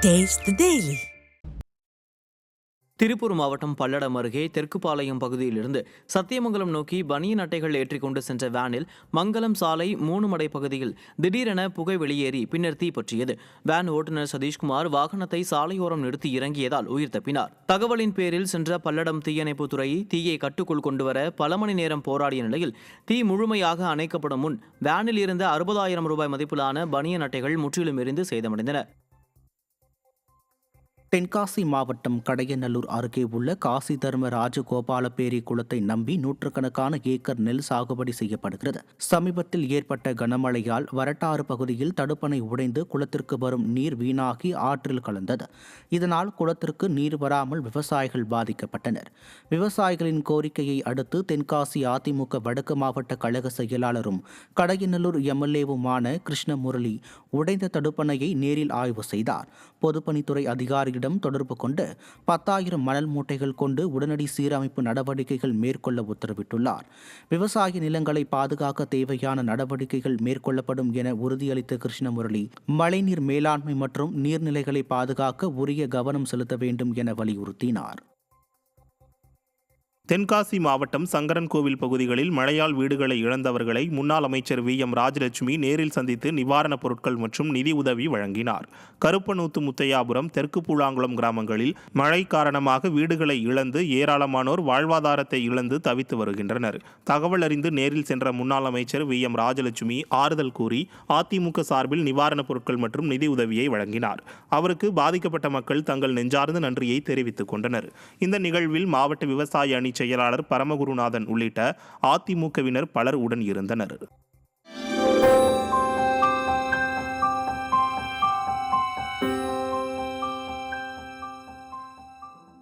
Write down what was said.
Taste the Daily. Tiruppur மாவட்டம் பல்லடம் அருகே தெற்குப்பாளையம் பகுதியிலிருந்து சத்தியமங்கலம் நோக்கி பனியன் அட்டைகள் ஏற்றிக்கொண்டு சென்ற வேனில் மங்கலம் சாலை 3 மடை பகுதியில் திடீரென புகை வெளியேறி பின்னர் தீப்பற்றியது. வேன் ஓட்டுநர் சதீஷ்குமார் வாகனத்தை சாலையோரம் நிறுத்தி இறங்கியதால் உயிர் தப்பினார். தகவலின் பேரில் சென்ற பல்லடம் தீயணைப்புத்துறை தீயை கட்டுக்குள் கொண்டுவர பல மணி நேரம் போராடிய நிலையில் தீ முழுமையாக அணைக்கப்படும் முன் வேனில் இருந்த 60,000 ரூபாய் மதிப்பிலான பனியன் அட்டைகள் முற்றிலும் எரிந்து சேதமடைந்தன. தென்காசி மாவட்டம் கடையநல்லூர் அருகே உள்ள காசி தர்ம ராஜகோபாலபேரி குளத்தை நம்பி நூற்றுக்கணக்கான ஏக்கர் நெல் சாகுபடி செய்யப்படுகிறது. சமீபத்தில் ஏற்பட்ட கனமழையால் வரட்டாறு பகுதியில் தடுப்பணை உடைந்து குளத்திற்கு வரும் நீர் வீணாகி ஆற்றில் கலந்தது. இதனால் குளத்திற்கு நீர் வராமல் விவசாயிகள் பாதிக்கப்பட்டனர். விவசாயிகளின் கோரிக்கையை அடுத்து தென்காசி அதிமுக வடக்கு மாவட்ட கழக செயலாளரும் கடையநல்லூர் எம்எல்ஏவுமான கிருஷ்ணமுரளி உடைந்த தடுப்பணையை நேரில் ஆய்வு செய்தார். பொதுப்பணித்துறை அதிகாரிகள் தொடர்பு கொண்டு 10,000 மணல் மூட்டைகள் கொண்டு உடனடி சீரமைப்பு நடவடிக்கைகள் மேற்கொள்ள உத்தரவிட்டுள்ளார். விவசாய நிலங்களை பாதுகாக்க தேவையான நடவடிக்கைகள் மேற்கொள்ளப்படும் என உறுதியளித்த கிருஷ்ணமுரளி மழைநீர் மேலாண்மை மற்றும் நீர்நிலைகளை பாதுகாக்க உரிய கவனம் செலுத்த வேண்டும் என வலியுறுத்தினார். தென்காசி மாவட்டம் சங்கரன்கோவில் பகுதிகளில் மழையால் வீடுகளை இழந்தவர்களை முன்னாள் அமைச்சர் வி.எம். ராஜலட்சுமி நேரில் சந்தித்து நிவாரணப் பொருட்கள் மற்றும் நிதி உதவி வழங்கினார். கருப்பனூத்து முத்தையாபுரம் தெற்கு பூலாங்குளம் கிராமங்களில் மழை காரணமாக வீடுகளை இழந்து ஏராளமானோர் வாழ்வாதாரத்தை இழந்து தவித்து வருகின்றனர். தகவல் அறிந்து நேரில் சென்ற முன்னாள் அமைச்சர் வி.எம். ராஜலட்சுமி ஆறுதல் கூறி அதிமுக சார்பில் நிவாரணப் பொருட்கள் மற்றும் நிதி உதவியை வழங்கினார். அவருக்கு பாதிக்கப்பட்ட மக்கள் தங்கள் நெஞ்சார்ந்த நன்றியை தெரிவித்துக் கொண்டனர். இந்த நிகழ்வில் மாவட்ட விவசாய அணி செயலாளர் பரமகுருநாதன் உள்ளிட்ட அதிமுகவினர் பலர் உடன் இருந்தனர்.